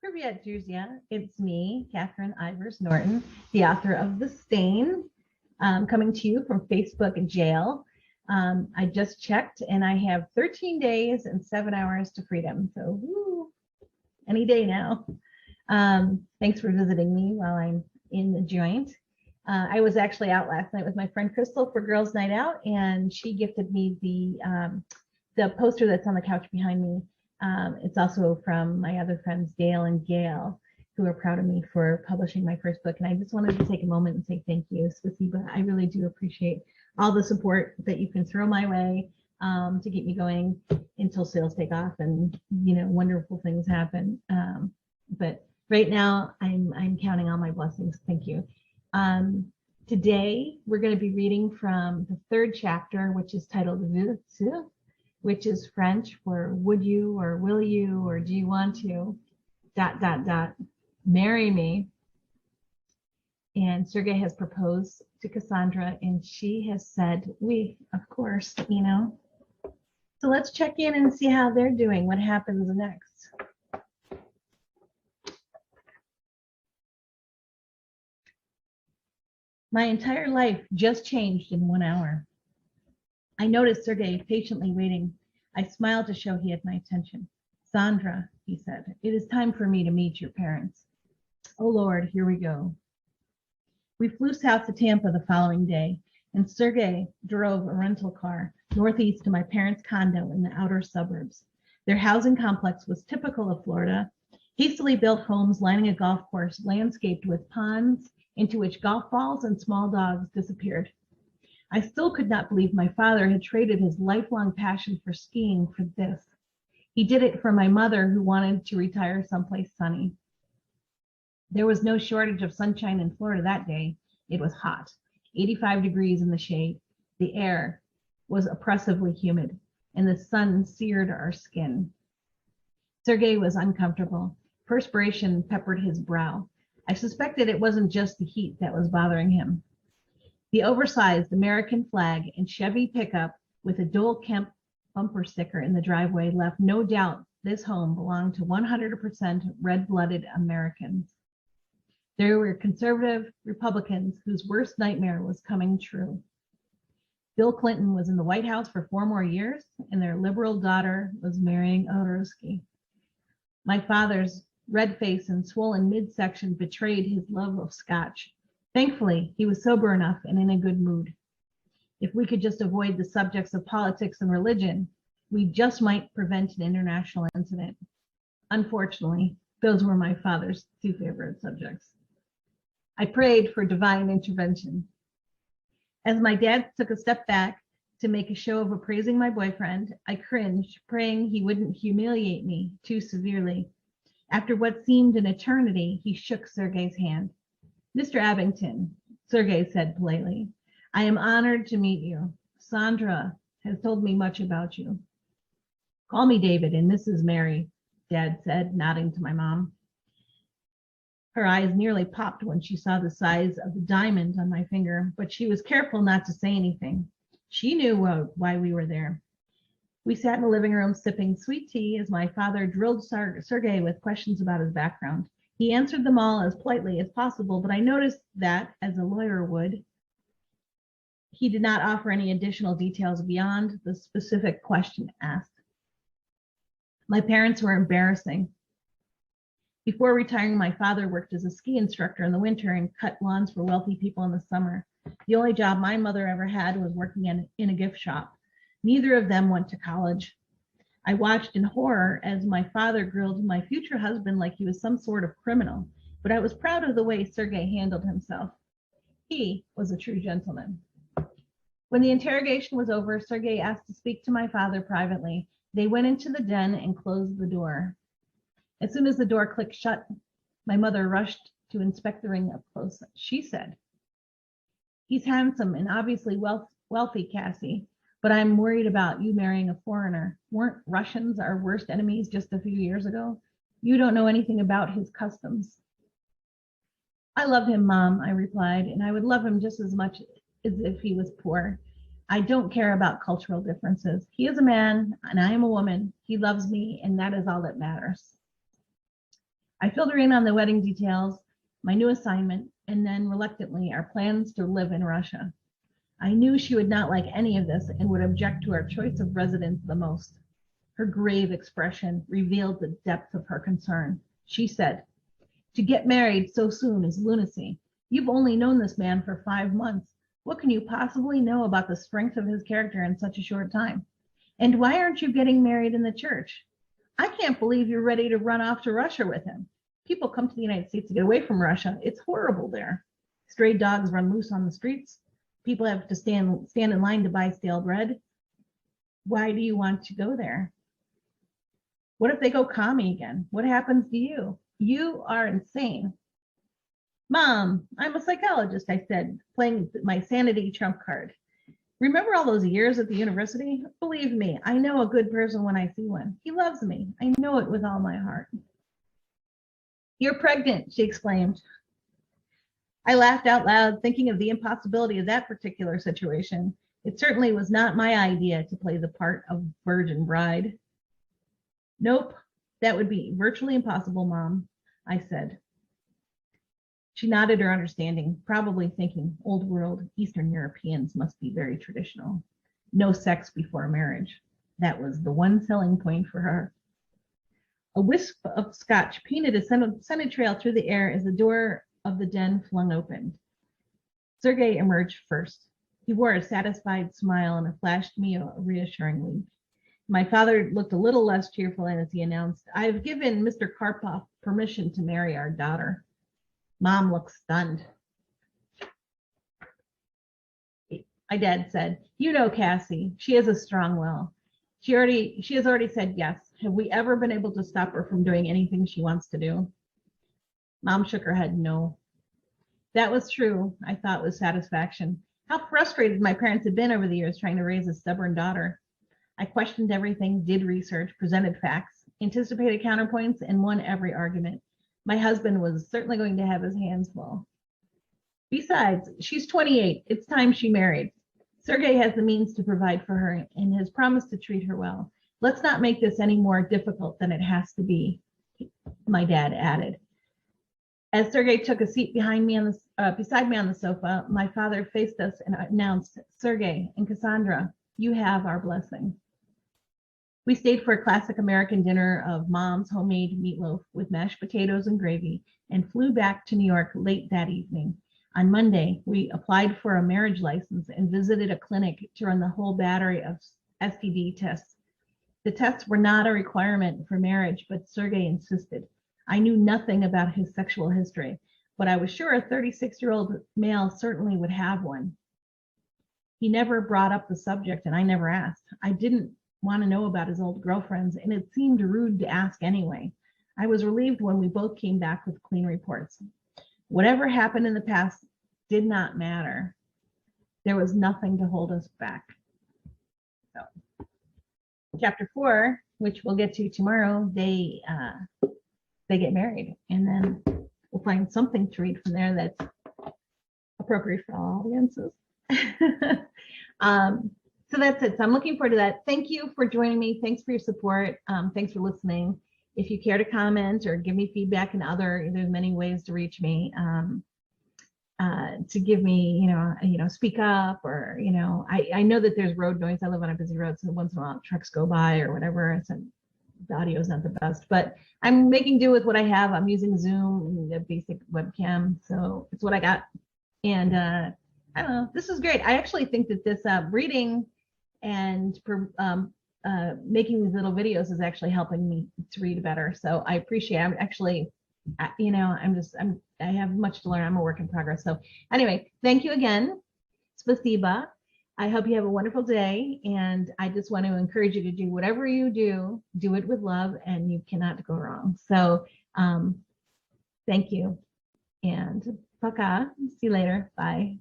Привет, друзья. It's me, Catherine Ivers Norton, the author of The Stain, coming to you from Facebook jail. I just checked and I have 13 days and 7 hours to freedom. So woo, any day now. Thanks for visiting me while I'm in the joint. I was actually out last night with my friend Crystal for Girls Night Out, and she gifted me the poster that's on the couch behind me. It's also from my other friends, Dale and Gail, who are proud of me for publishing my first book. And I just wanted to take a moment and say thank you, Spasiba. I really do appreciate all the support that you can throw my way to keep me going until sales take off and wonderful things happen. But right now, I'm counting all my blessings. Thank you. Today, we're going to be reading from the third chapter, which is titled Veux-tu, which is French for would you or will you or do you want to ... marry me. And Sergei has proposed to Cassandra and she has said, we, of course, So let's check in and see how they're doing. What happens next? My entire life just changed in 1 hour. I noticed Sergei patiently waiting. I smiled to show he had my attention. Sandra, he said, it is time for me to meet your parents. Oh Lord, here we go. We flew south to Tampa the following day, and Sergei drove a rental car northeast to my parents' condo in the outer suburbs. Their housing complex was typical of Florida, hastily built homes lining a golf course landscaped with ponds into which golf balls and small dogs disappeared. I still could not believe my father had traded his lifelong passion for skiing for this. He did it for my mother, who wanted to retire someplace sunny. There was no shortage of sunshine in Florida that day. It was hot, 85 degrees in the shade. The air was oppressively humid, and the sun seared our skin. Sergei was uncomfortable. Perspiration peppered his brow. I suspected it wasn't just the heat that was bothering him. The oversized American flag and Chevy pickup with a Dole Kemp bumper sticker in the driveway left no doubt this home belonged to 100% red-blooded Americans. There were conservative Republicans whose worst nightmare was coming true. Bill Clinton was in the White House for 4 more years, and their liberal daughter was marrying a Ruski. My father's red face and swollen midsection betrayed his love of scotch. Thankfully, he was sober enough and in a good mood. If we could just avoid the subjects of politics and religion, we just might prevent an international incident. Unfortunately, those were my father's 2 favorite subjects. I prayed for divine intervention. As my dad took a step back to make a show of appraising my boyfriend, I cringed, praying he wouldn't humiliate me too severely. After what seemed an eternity, he shook Sergei's hand. Mr. Abington, Sergei said politely, I am honored to meet you. Sandra has told me much about you. Call me David, and this is Mary, Dad said, nodding to my mom. Her eyes nearly popped when she saw the size of the diamond on my finger, but she was careful not to say anything. She knew why we were there. We sat in the living room sipping sweet tea as my father drilled Sergei with questions about his background. He answered them all as politely as possible, but I noticed that, as a lawyer would, he did not offer any additional details beyond the specific question asked. My parents were embarrassing. Before retiring, my father worked as a ski instructor in the winter and cut lawns for wealthy people in the summer. The only job my mother ever had was working in a gift shop. Neither of them went to college. I watched in horror as my father grilled my future husband like he was some sort of criminal, but I was proud of the way Sergei handled himself. He was a true gentleman. When the interrogation was over, Sergei asked to speak to my father privately. They went into the den and closed the door. As soon as the door clicked shut, my mother rushed to inspect the ring up close. She said, he's handsome and obviously wealthy, Cassie, but I'm worried about you marrying a foreigner. Weren't Russians our worst enemies just a few years ago? You don't know anything about his customs. I love him, Mom, I replied, and I would love him just as much as if he was poor. I don't care about cultural differences. He is a man and I am a woman. He loves me, and that is all that matters. I filled her in on the wedding details, my new assignment, and then reluctantly our plans to live in Russia. I knew she would not like any of this and would object to our choice of residence the most. Her grave expression revealed the depth of her concern. She said, "To get married so soon is lunacy. You've only known this man for 5 months. What can you possibly know about the strength of his character in such a short time? And why aren't you getting married in the church? I can't believe you're ready to run off to Russia with him. People come to the United States to get away from Russia. It's horrible there. Stray dogs run loose on the streets. People have to stand in line to buy stale bread. Why do you want to go there? What if they go commie again? What happens to you? You are insane." "Mom, I'm a psychologist," I said, playing my sanity trump card. "Remember all those years at the university? Believe me, I know a good person when I see one. He loves me. I know it with all my heart." "You're pregnant," she exclaimed. I laughed out loud, thinking of the impossibility of that particular situation. It certainly was not my idea to play the part of virgin bride. "Nope, that would be virtually impossible, Mom," I said. She nodded her understanding, probably thinking old world Eastern Europeans must be very traditional. No sex before marriage. That was the one selling point for her. A wisp of scotch painted a scented trail through the air as the door of the den flung open. Sergei emerged first. He wore a satisfied smile and flashed me a reassuring wink. My father looked a little less cheerful as he announced, "I've given Mr. Karpov permission to marry our daughter." Mom looked stunned. My dad said, "You know Cassie, she has a strong will. She has already said yes. Have we ever been able to stop her from doing anything she wants to do?" Mom shook her head no. That was true, I thought with satisfaction. How frustrated my parents had been over the years trying to raise a stubborn daughter. I questioned everything, did research, presented facts, anticipated counterpoints, and won every argument. My husband was certainly going to have his hands full. Besides, she's 28. It's time she married. Sergei has the means to provide for her and has promised to treat her well. Let's not make this any more difficult than it has to be, my dad added. As Sergei took a seat beside me on the sofa, my father faced us and announced, "Sergei and Cassandra, you have our blessing." We stayed for a classic American dinner of Mom's homemade meatloaf with mashed potatoes and gravy and flew back to New York late that evening. On Monday, we applied for a marriage license and visited a clinic to run the whole battery of STD tests. The tests were not a requirement for marriage, but Sergei insisted. I knew nothing about his sexual history, but I was sure a 36-year-old male certainly would have one. He never brought up the subject, and I never asked. I didn't want to know about his old girlfriends, and it seemed rude to ask anyway. I was relieved when we both came back with clean reports. Whatever happened in the past did not matter. There was nothing to hold us back. So, chapter 4, which we'll get to tomorrow, they get married, and then we'll find something to read from there that's appropriate for all audiences. So that's it. So I'm looking forward to that. Thank you for joining me. Thanks for your support. Thanks for listening. If you care to comment or give me feedback and there's many ways to reach me, to give me, speak up, or, I know that there's road noise. I live on a busy road, so once in a while trucks go by or whatever. So the audio is not the best, but I'm making do with what I have. I'm using Zoom, the basic webcam, so it's what I got. And I don't know, this is great. I actually think that this reading and making these little videos is actually helping me to read better. So I appreciate it. I'm actually, I have much to learn. I'm a work in progress. So anyway, thank you again. Spasiba. I hope you have a wonderful day. And I just want to encourage you to do whatever you do it with love, and you cannot go wrong. So thank you. And пока. See you later. Bye.